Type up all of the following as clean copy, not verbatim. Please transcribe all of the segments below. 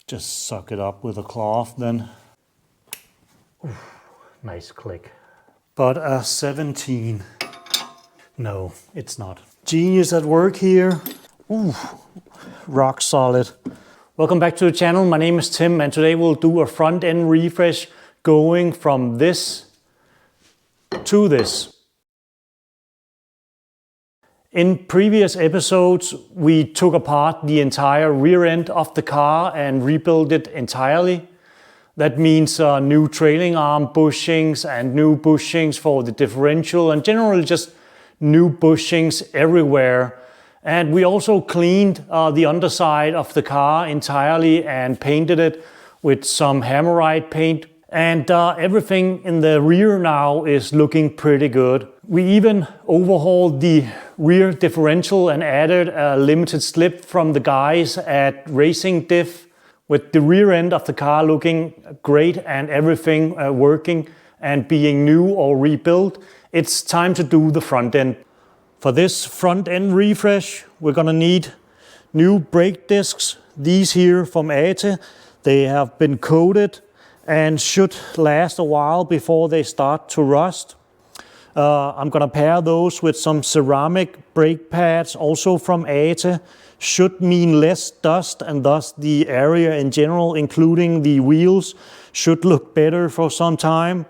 Just suck it up with a cloth then. Ooh, nice click. But a 17. No, it's not. Genius at work here. Ooh, rock solid. Welcome back to the channel. My name is Tim and today we'll do a front end refresh going from this to this. In previous episodes, we took apart the entire rear end of the car and rebuilt it entirely. That means new trailing arm bushings and new bushings for the differential and generally just new bushings everywhere. And we also cleaned the underside of the car entirely and painted it with some hammerite paint. And everything in the rear now is looking pretty good. We even overhauled the rear differential and added a limited slip from the guys at Racing Diff, with the rear end of the car looking great and everything working and being new or rebuilt. It's time to do the front end. For this front end refresh, we're gonna need new brake discs. These here from Ate. They have been coated and should last a while before they start to rust. I'm gonna pair those with some ceramic brake pads, also from Ate. Should mean less dust and thus the area in general, including the wheels, should look better for some time.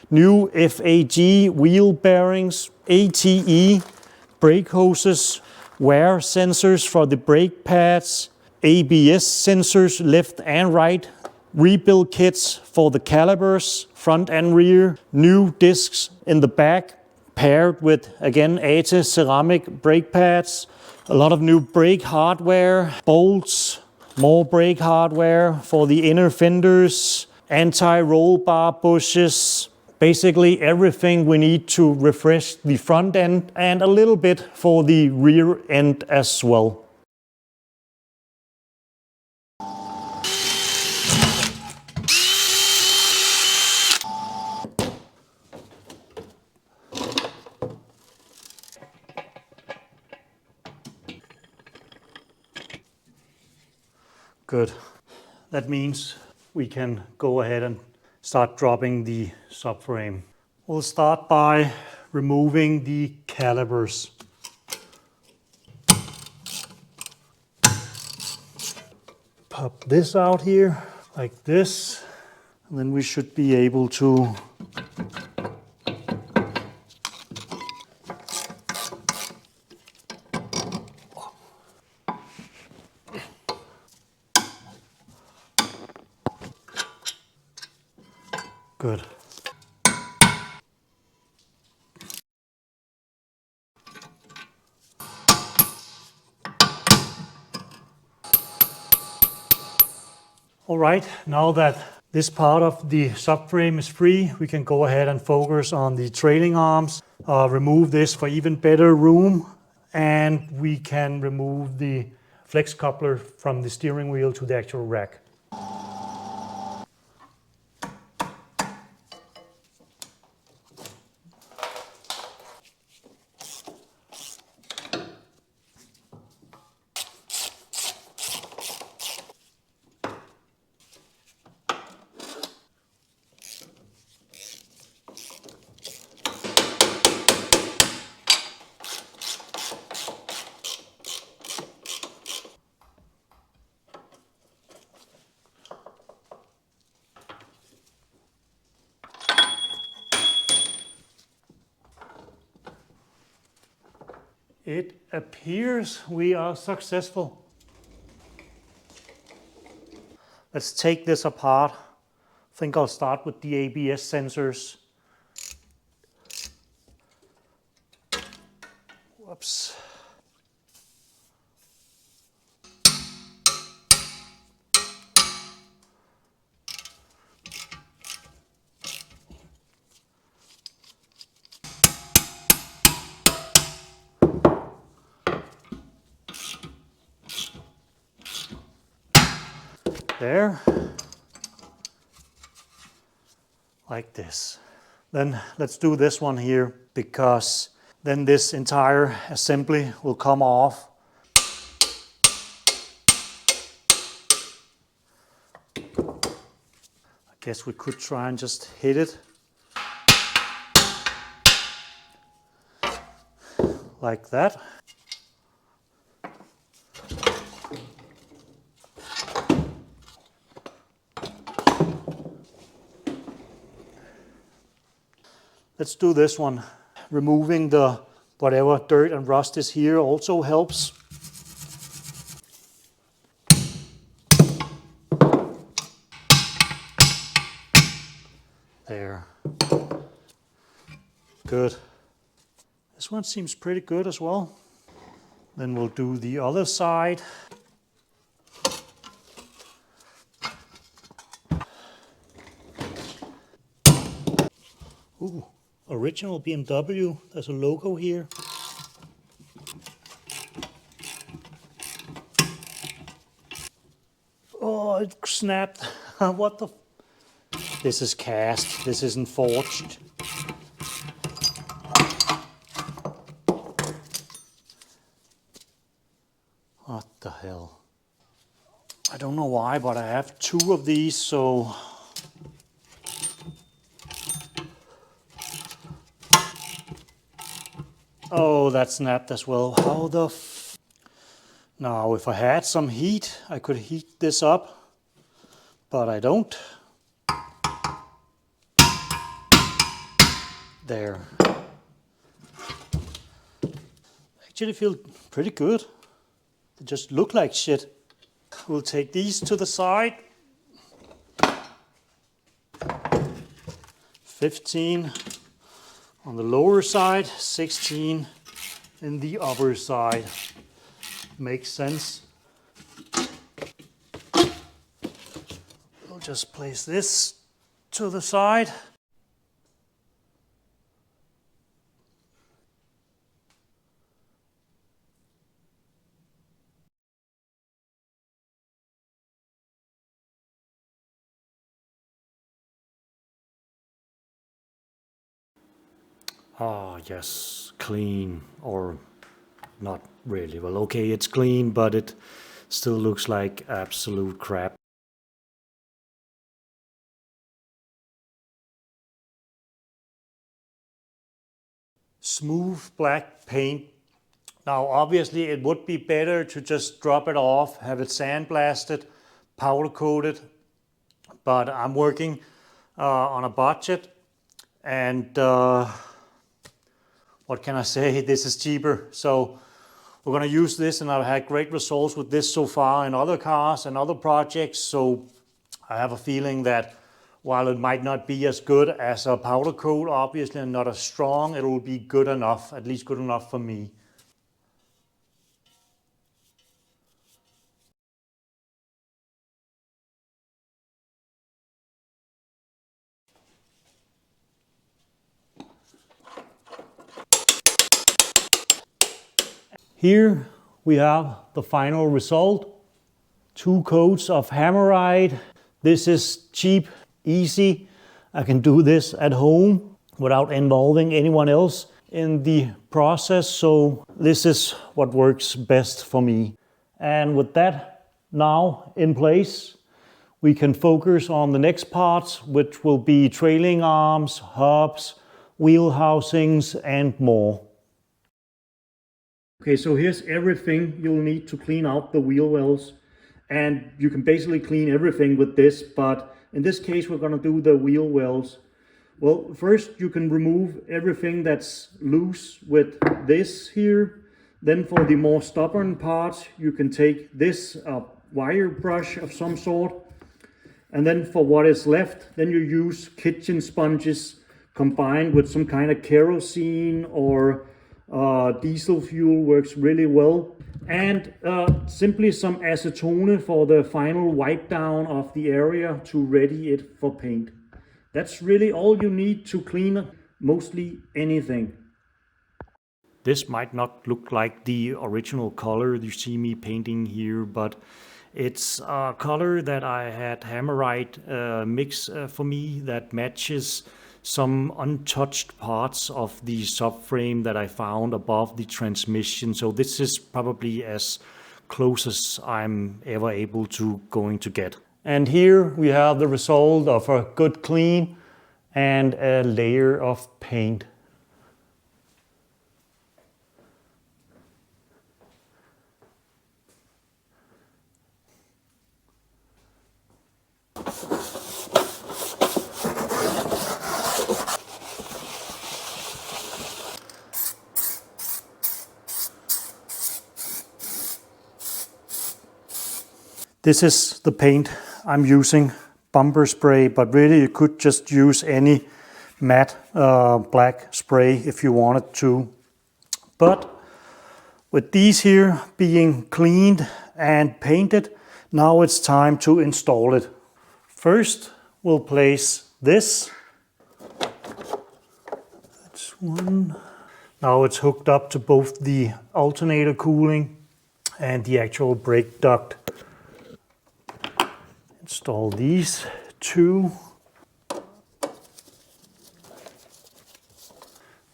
New FAG wheel bearings, ATE brake hoses, wear sensors for the brake pads, ABS sensors left and right, rebuild kits for the calipers, front and rear, new discs in the back, paired with, again, Ate ceramic brake pads, a lot of new brake hardware, bolts, more brake hardware for the inner fenders, anti-roll bar bushes, basically everything we need to refresh the front end and a little bit for the rear end as well. Good. That means we can go ahead and start dropping the subframe. We'll start by removing the calipers. Pop this out here like this, and then we should be able to good. All right, now that this part of the subframe is free, we can go ahead and focus on the trailing arms, remove this for even better room, and we can remove the flex coupler from the steering wheel to the actual rack. It appears we are successful. Let's take this apart. I think I'll start with the ABS sensors. Whoops. There, like this. Then let's do this one here, because then this entire assembly will come off. Guess we could try and just hit it like that. Let's do this one. Removing the whatever dirt and rust is here also helps. There. Good. This one seems pretty good as well. Then we'll do the other side. Ooh, original BMW. There's a logo here. Oh, it snapped. What the? This is cast. This isn't forged. What the hell? I don't know why, but I have two of these, so... Oh, that snapped as well. How the f... Now, if I had some heat, I could heat this up, but I don't. There. Actually feel pretty good. They just look like shit. We'll take these to the side. 15 on the lower side, 16 in the upper side. Makes sense. We'll just place this to the side. Ah, yes, clean, or not really. Well, okay, it's clean, but it still looks like absolute crap. Smooth black paint. Now, obviously, it would be better to just drop it off, have it sandblasted, powder coated, but I'm working on a budget, and what can I say? This is cheaper. So we're going to use this, and I've had great results with this so far in other cars and other projects. So I have a feeling that while it might not be as good as a powder coat, obviously, and not as strong, it will be good enough, at least good enough for me. Here we have the final result. 2 coats of Hammerite. This is cheap, easy. I can do this at home without involving anyone else in the process. So this is what works best for me. And with that now in place, we can focus on the next parts, which will be trailing arms, hubs, wheel housings, and more. Okay, so here's everything you'll need to clean out the wheel wells. And you can basically clean everything with this, but in this case we're going to do the wheel wells. Well, first you can remove everything that's loose with this here. Then for the more stubborn parts, you can take this wire brush of some sort. And then for what is left, then you use kitchen sponges combined with some kind of kerosene or diesel fuel works really well. And simply some acetone for the final wipe down of the area to ready it for paint. That's really all you need to clean mostly anything. This might not look like the original color you see me painting here, but it's a color that I had Hammerite mix for me that matches some untouched parts of the subframe that I found above the transmission. So this is probably as close as I'm ever able to going to get. And here we have the result of a good clean and a layer of paint. This is the paint I'm using, bumper spray, but really you could just use any matte black spray if you wanted to. But with these here being cleaned and painted, now it's time to install it. First, we'll place this. That's one. Now it's hooked up to both the alternator cooling and the actual brake duct. Install these two.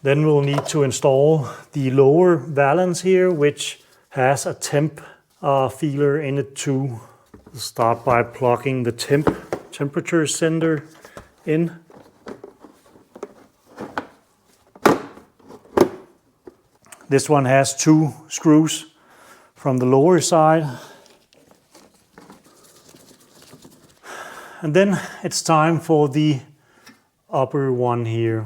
Then we'll need to install the lower valance here, which has a temp feeler in it too. We'll start by plugging the temperature sender in. This one has 2 screws from the lower side. And then it's time for the upper one here.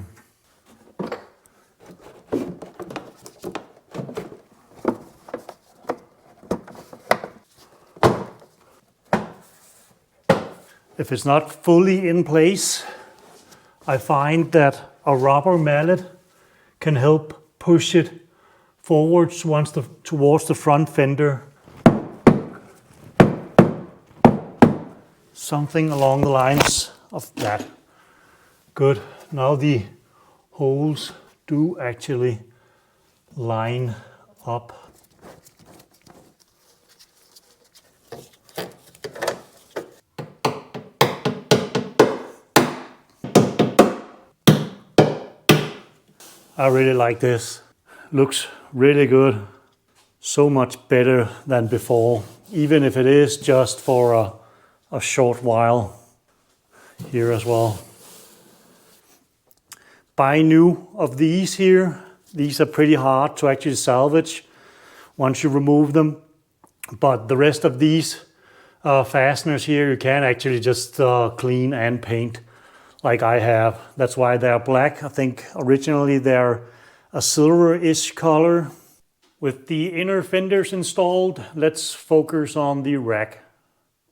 If it's not fully in place, I find that a rubber mallet can help push it forwards towards the front fender. Something along the lines of that. Good. Now the holes do actually line up. I really like this. Looks really good. So much better than before, even if it is just for a short while here as well. Buy new of these here. These are pretty hard to actually salvage once you remove them. But the rest of these fasteners here, you can actually just clean and paint like I have. That's why they're black. I think originally they're a silver-ish color. With the inner fenders installed, let's focus on the rack.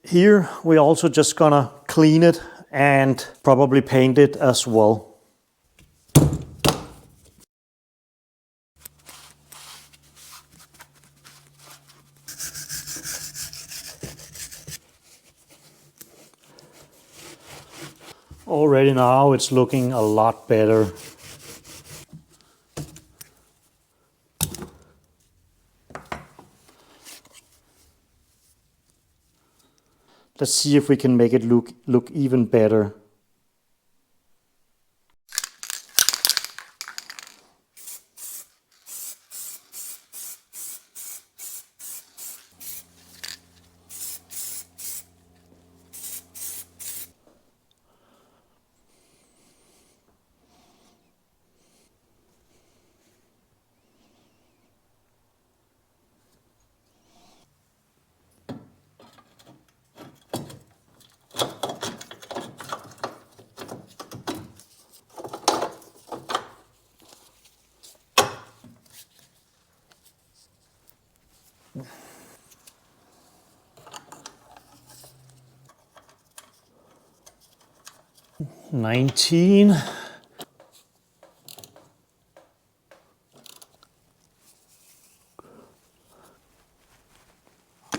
Here we're also just gonna clean it and probably paint it as well. Already now it's looking a lot better. Let's see if we can make it look even better. $19.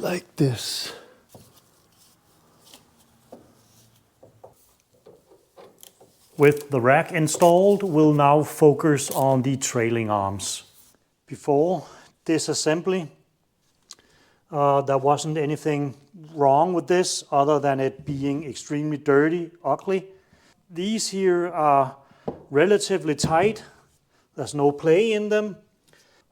Like this. With the rack installed, we'll now focus on the trailing arms. Before disassembly, there wasn't anything wrong with this other than it being extremely dirty, ugly. These here are relatively tight. There's no play in them.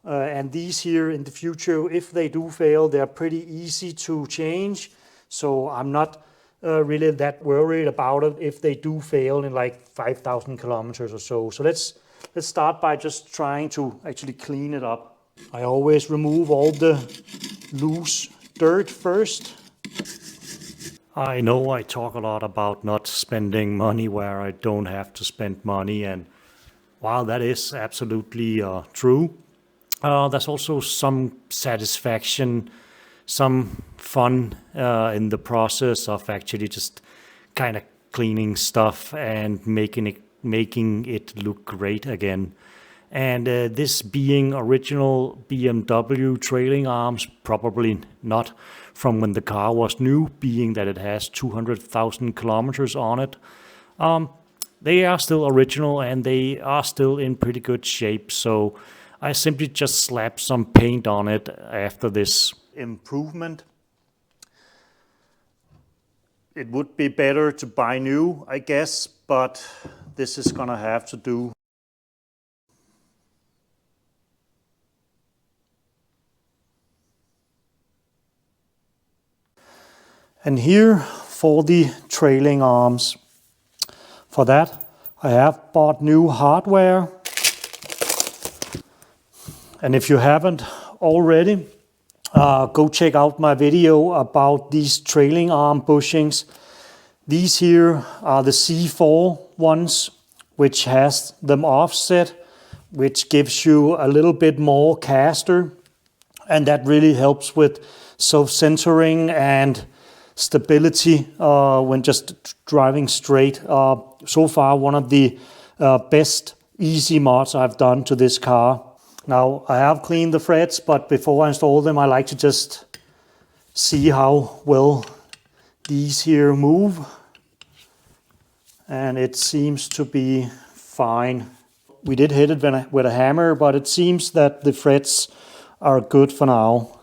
And these here in the future, if they do fail, they're pretty easy to change. So I'm not really that worried about it if they do fail in like 5,000 kilometers or so. So let's start by just trying to actually clean it up. I always remove all the loose dirt first. I know I talk a lot about not spending money where I don't have to spend money, and while that is absolutely true, there's also some satisfaction, some fun in the process of actually just kind of cleaning stuff and making it look great again. And this being original BMW trailing arms, probably not from when the car was new, being that it has 200,000 kilometers on it. They are still original and they are still in pretty good shape. So I simply just slapped some paint on it after this improvement. It would be better to buy new, I guess, but this is gonna have to do. And here for the trailing arms. For that, I have bought new hardware. And if you haven't already, go check out my video about these trailing arm bushings. These here are the C4 ones, which has them offset, which gives you a little bit more caster. And that really helps with self-centering and stability when just driving straight. So far, one of the best easy mods I've done to this car. Now, I have cleaned the frets, but before I install them, I like to just see how well these here move. And it seems to be fine. We did hit it with a hammer, but it seems that the frets are good for now.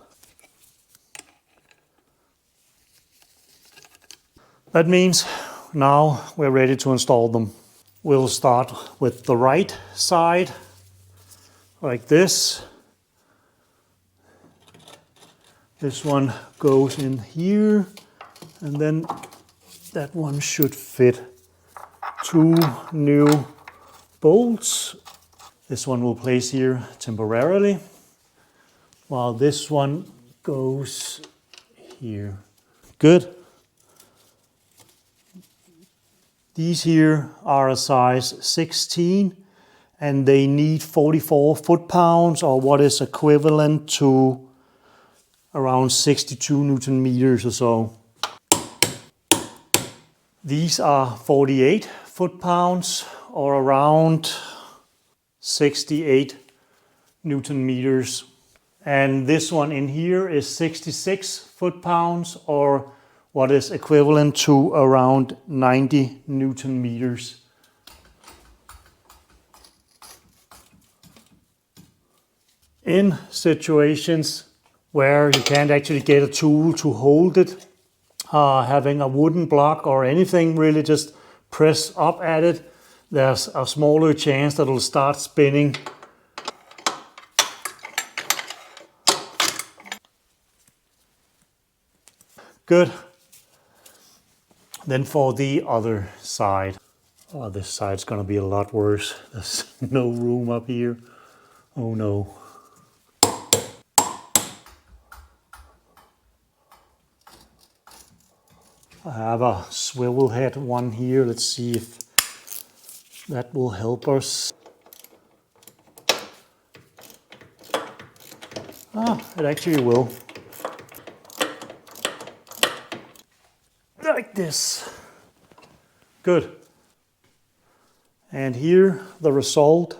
That means now we're ready to install them. We'll start with the right side, like this. This one goes in here, and then that one should fit. 2 new bolts. This one will place here temporarily, while this one goes here. Good. These here are a size 16 and they need 44 foot-pounds, or what is equivalent to around 62 Newton meters or so. These are 48 foot-pounds or around 68 Newton meters. And this one in here is 66 foot-pounds or what is equivalent to around 90 Newton meters. In situations where you can't actually get a tool to hold it, having a wooden block or anything, really just press up at it, there's a smaller chance that it'll start spinning. Good. Then for the other side. Oh, this side's gonna be a lot worse. There's no room up here. Oh no. I have a swivel head one here. Let's see if that will help us. It actually will. Like this. Good. And here the result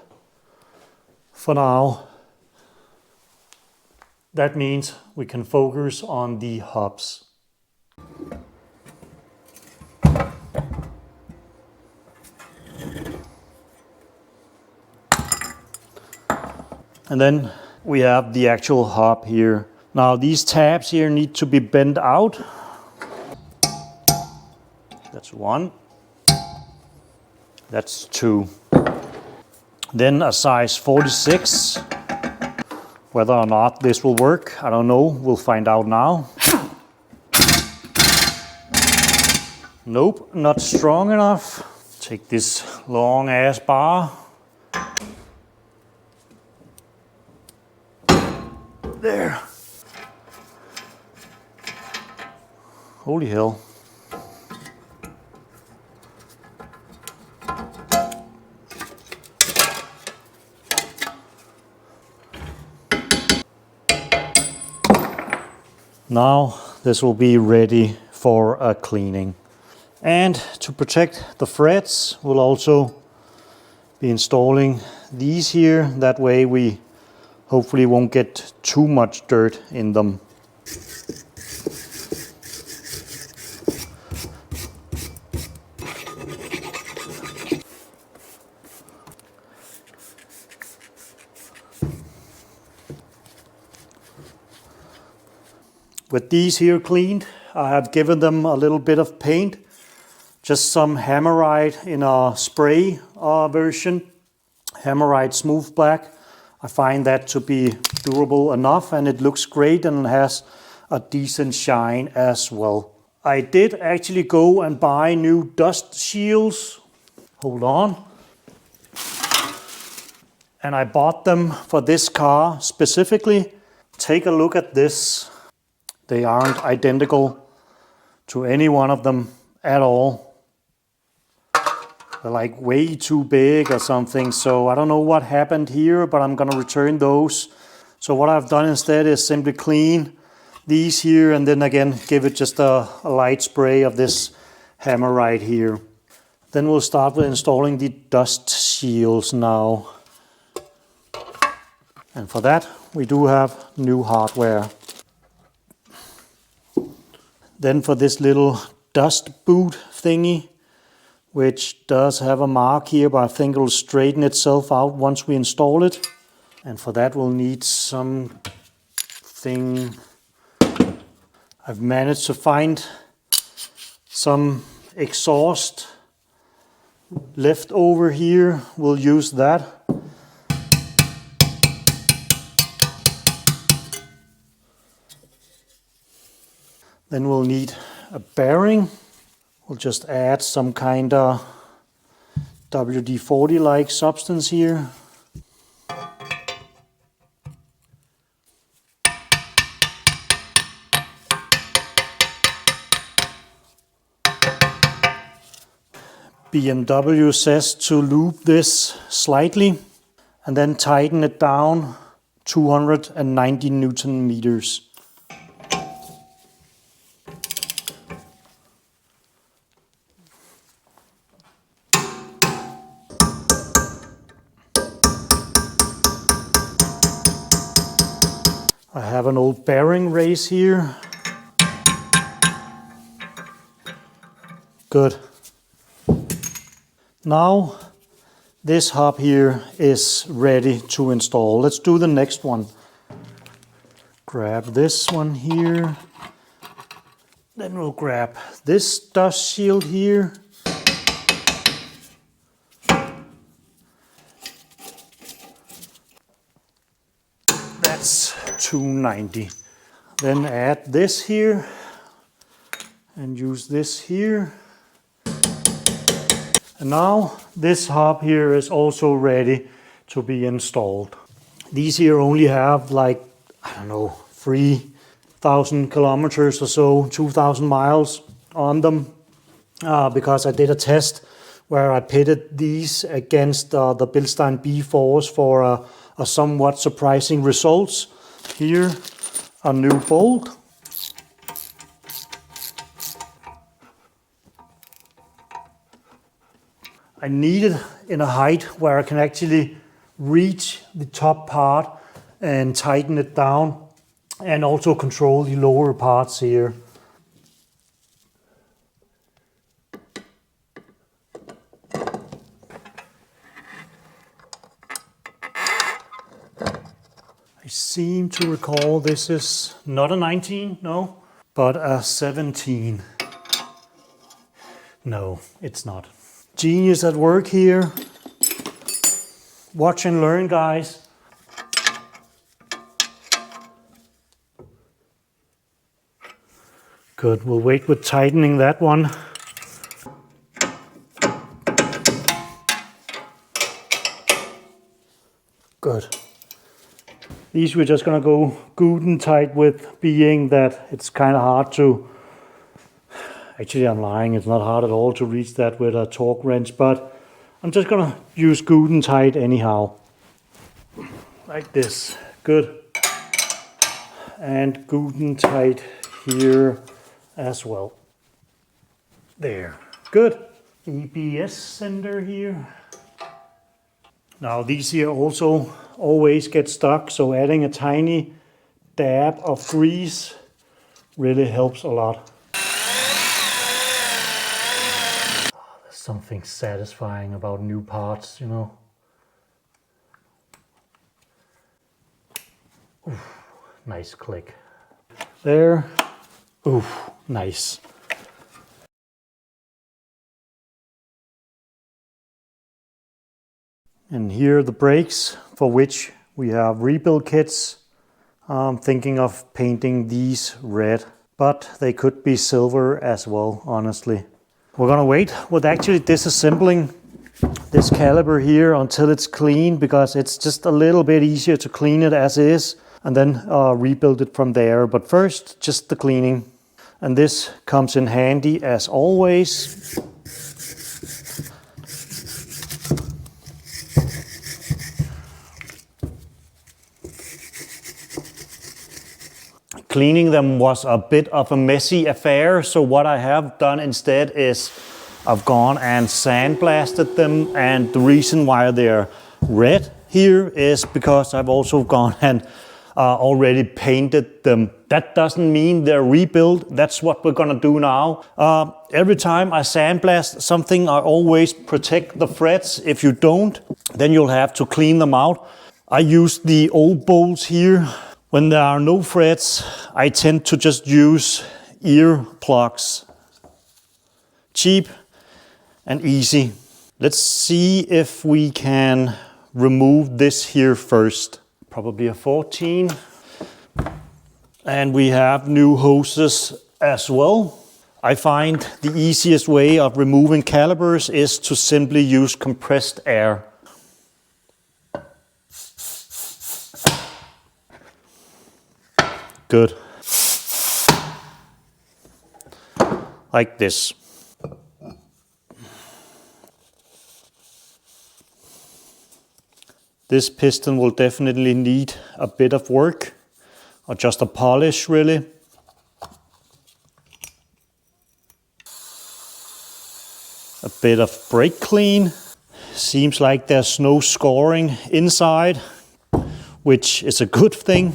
for now. That means we can focus on the hubs. And then we have the actual hub here. Now these tabs here need to be bent out. That's 1. That's 2. Then a size 46. Whether or not this will work, I don't know. We'll find out now. Nope, not strong enough. Take this long ass bar. There. Holy hell. Now this will be ready for a cleaning. And to protect the threads, we'll also be installing these here. That way we hopefully won't get too much dirt in them. With these here cleaned, I have given them a little bit of paint, just some Hammerite in a spray version, Hammerite Smooth Black. I find that to be durable enough and it looks great and has a decent shine as well. I did actually go and buy new dust shields. Hold on. And I bought them for this car specifically. Take a look at this. They aren't identical to any one of them at all. They're like way too big or something. So I don't know what happened here, but I'm gonna return those. So what I've done instead is simply clean these here and then again give it just a light spray of this Hammerite here. Then we'll start with installing the dust shields now. And for that we do have new hardware. Then for this little dust boot thingy, which does have a mark here, but I think it will straighten itself out once we install it. And for that we'll need something. I've managed to find some exhaust left over here. We'll use that. Then we'll need a bearing. We'll just add some kind of WD-40 like substance here. BMW says to loop this slightly and then tighten it down 290 Newton meters. I have an old bearing race here. Good. Now this hub here is ready to install. Let's do the next one. Grab this one here. Then we'll grab this dust shield here. That's 290. Then add this here and use this here. And now this hub here is also ready to be installed. These here only have like, I don't know, 3,000 kilometers or so, 2,000 miles on them, because I did a test where I pitted these against the Bilstein B4s for a somewhat surprising results. Here, a new bolt. I need it in a height where I can actually reach the top part and tighten it down and also control the lower parts here. I seem to recall this is not a 19, no, but a 17. No, it's not. Genius at work here. Watch and learn, guys. Good, we'll wait with tightening that one Good. These we're just gonna go good and tight with, being that it's kind of hard to, actually I'm lying, it's not hard at all to reach that with a torque wrench, but I'm just gonna use good and tight anyhow. Like this, good. And good and tight here as well. There, good. ABS sender here. Now these here also always get stuck, so adding a tiny dab of grease really helps a lot. There's something satisfying about new parts, you know. Oof, nice click. There. Oof, nice. And here are the brakes, for which we have rebuild kits. I'm thinking of painting these red, but they could be silver as well, honestly. We're gonna wait with actually disassembling this caliper here until it's clean, because it's just a little bit easier to clean it as is and then rebuild it from there. But first, just the cleaning. And this comes in handy as always. Cleaning them was a bit of a messy affair, so what I have done instead is I've gone and sandblasted them, and the reason why they're red here is because I've also gone and already painted them. That doesn't mean they're rebuilt. That's what we're gonna do now. Every time I sandblast something, I always protect the frets. If you don't, then you'll have to clean them out. I use the old bolts here. When there are no frets, I tend to just use ear plugs. Cheap and easy. Let's see if we can remove this here first. Probably a 14. And we have new hoses as well. I find the easiest way of removing calipers is to simply use compressed air. Good. Like this. This piston will definitely need a bit of work, or just a polish really. A bit of brake clean. Seems like there's no scoring inside, which is a good thing.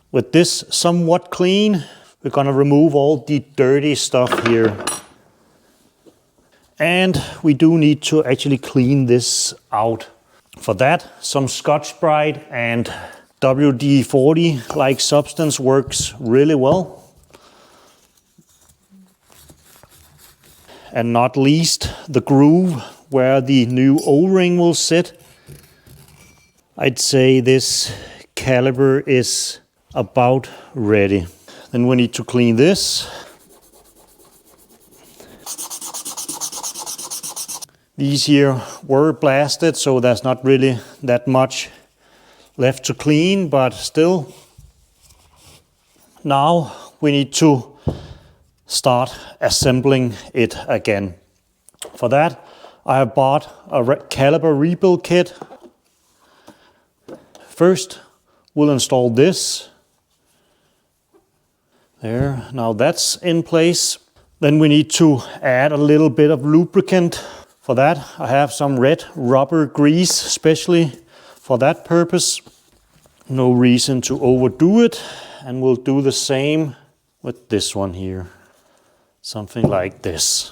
With this somewhat clean, we're gonna remove all the dirty stuff here. And we do need to actually clean this out. For that, some Scotch-Brite and WD-40 like substance works really well. And not least, the groove where the new O-ring will sit. I'd say this caliper is about ready. Then we need to clean this. These here were blasted, so there's not really that much left to clean, but still. Now we need to start assembling it again. For that, I have bought a caliper rebuild kit. First, we'll install this. There, now that's in place. Then we need to add a little bit of lubricant. For that, I have some red rubber grease, especially for that purpose. No reason to overdo it. And we'll do the same with this one here. Something like this.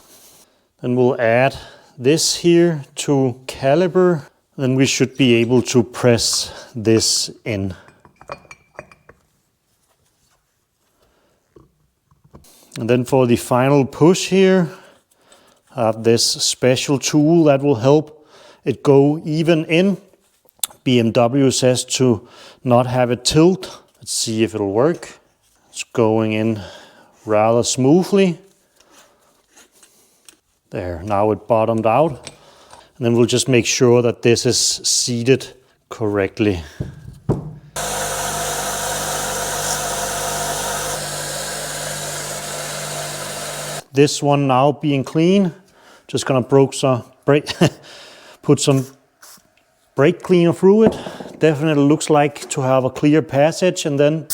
Then we'll add this here to caliper. Then we should be able to press this in. And then for the final push here, I have this special tool that will help it go even in. BMW says to not have it tilt. Let's see if it'll work. It's going in rather smoothly. There, now it bottomed out. And then we'll just make sure that this is seated correctly. This one now being clean, just gonna put some brake cleaner through it. Definitely looks like to have a clear passage, and then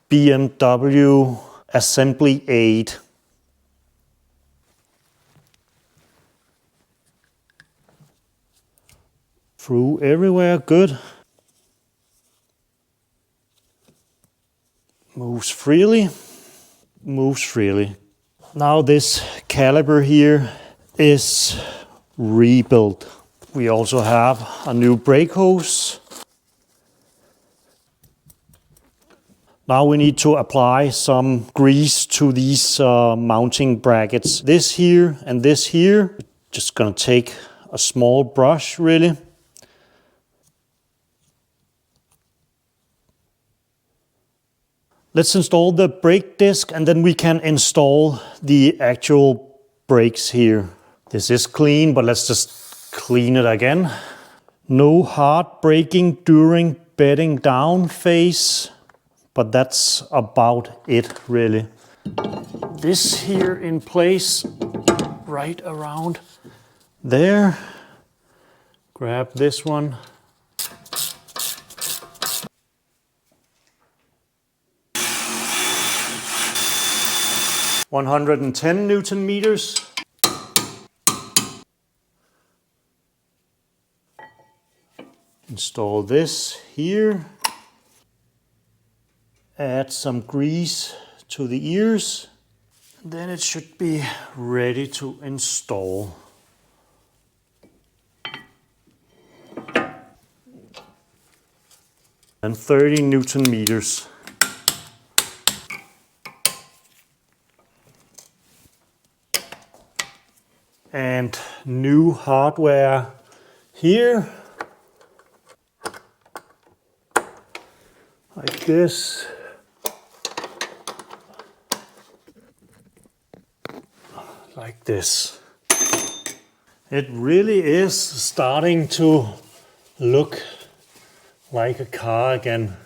BMW assembly aid. Through everywhere, good. Moves freely. Now this caliper here is rebuilt. We also have a new brake hose. Now we need to apply some grease to these mounting brackets. This here and this here. Just gonna take a small brush really. Let's install the brake disc and then we can install the actual brakes here. This is clean, but let's just clean it again. No hard braking during bedding down phase, but that's about it really. This here in place, right around there. Grab this one. (110 Newton meters). Install this here. Add some grease to the ears. Then it should be ready to install. And 30 Newton meters. And new hardware here, like this. Like this. It really is starting to look like a car again.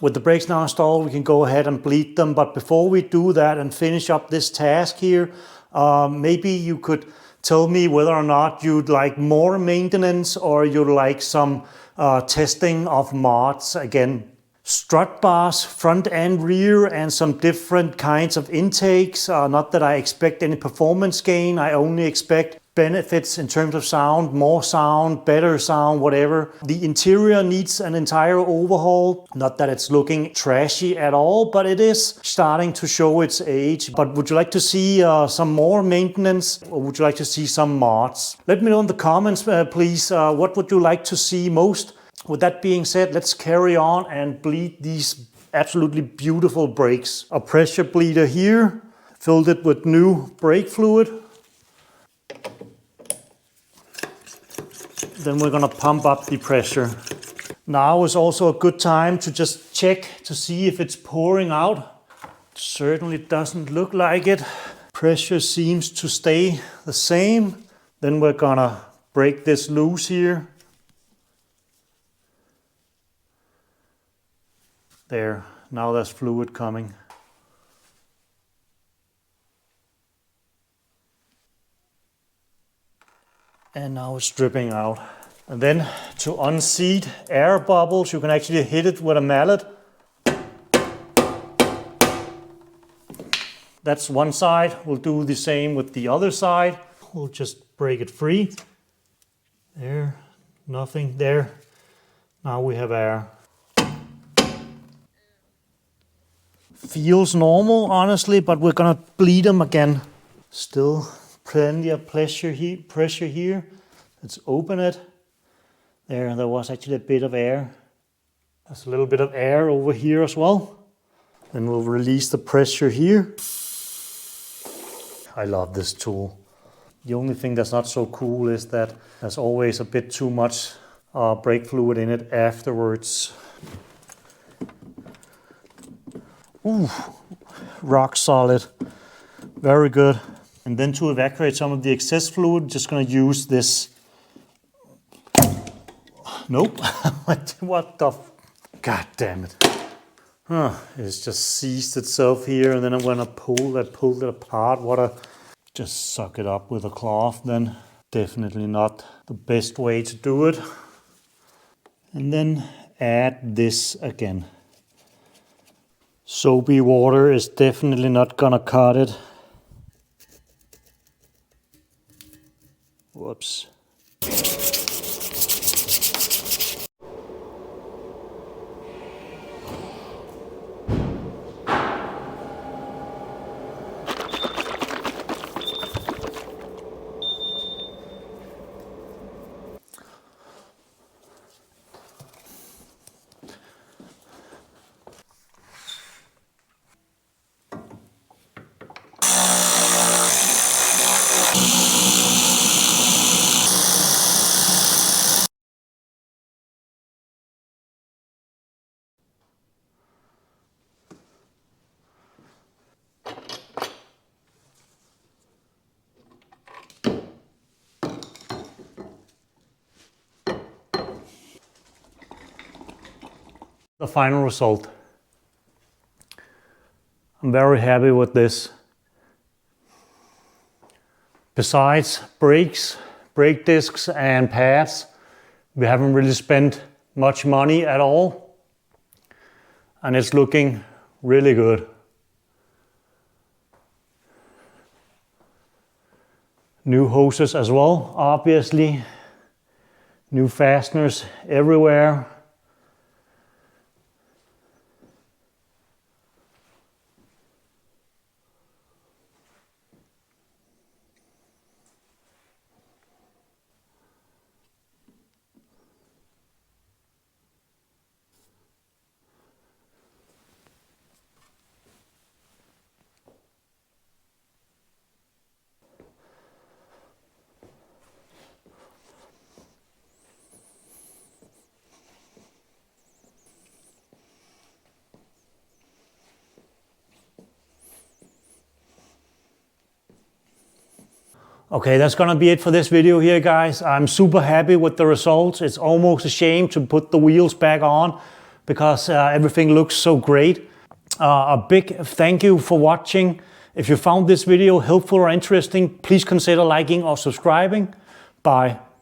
With the brakes now installed, we can go ahead and bleed them. But before we do that and finish up this task here, maybe you could tell me whether or not you'd like more maintenance or you'd like some testing of mods again. Strut bars, front and rear, and some different kinds of intakes. Not that I expect any performance gain, I only expect benefits in terms of sound, more sound, better sound, whatever. The interior needs an entire overhaul. Not that it's looking trashy at all, but it is starting to show its age. But would you like to see some more maintenance, or would you like to see some mods? Let me know in the comments, please, what would you like to see most? With that being said, let's carry on and bleed these absolutely beautiful brakes. A pressure bleeder here, filled it with new brake fluid. Then we're gonna pump up the pressure. Now is also a good time to just check to see if it's pouring out. Certainly doesn't look like it. Pressure seems to stay the same. Then we're gonna break this loose here. There, now there's fluid coming. And now it's dripping out. And then to unseat air bubbles, you can actually hit it with a mallet. That's one side. We'll do the same with the other side. We'll just break it free. There, nothing there. Now we have air. Feels normal, honestly, but we're gonna bleed them again. Still plenty of pressure here. Let's open it. There was actually a bit of air. There's a little bit of air over here as well. Then we'll release the pressure here. I love this tool. The only thing that's not so cool is that there's always a bit too much brake fluid in it afterwards. Ooh, rock solid. Very good. And then to evacuate some of the excess fluid, just gonna use this. Nope. What the? God damn it. It's just seized itself here, and then I'm gonna pull it apart. Just suck it up with a cloth then. Definitely not the best way to do it. And then add this again. Soapy water is definitely not gonna cut it. Whoops. The final result. I'm very happy with this. Besides brakes, brake discs and pads, we haven't really spent much money at all. And it's looking really good. New hoses as well, obviously. New fasteners everywhere. Okay, that's gonna be it for this video here, guys. I'm super happy with the results. It's almost a shame to put the wheels back on because everything looks so great. A big thank you for watching. If you found this video helpful or interesting, please consider liking or subscribing. Bye.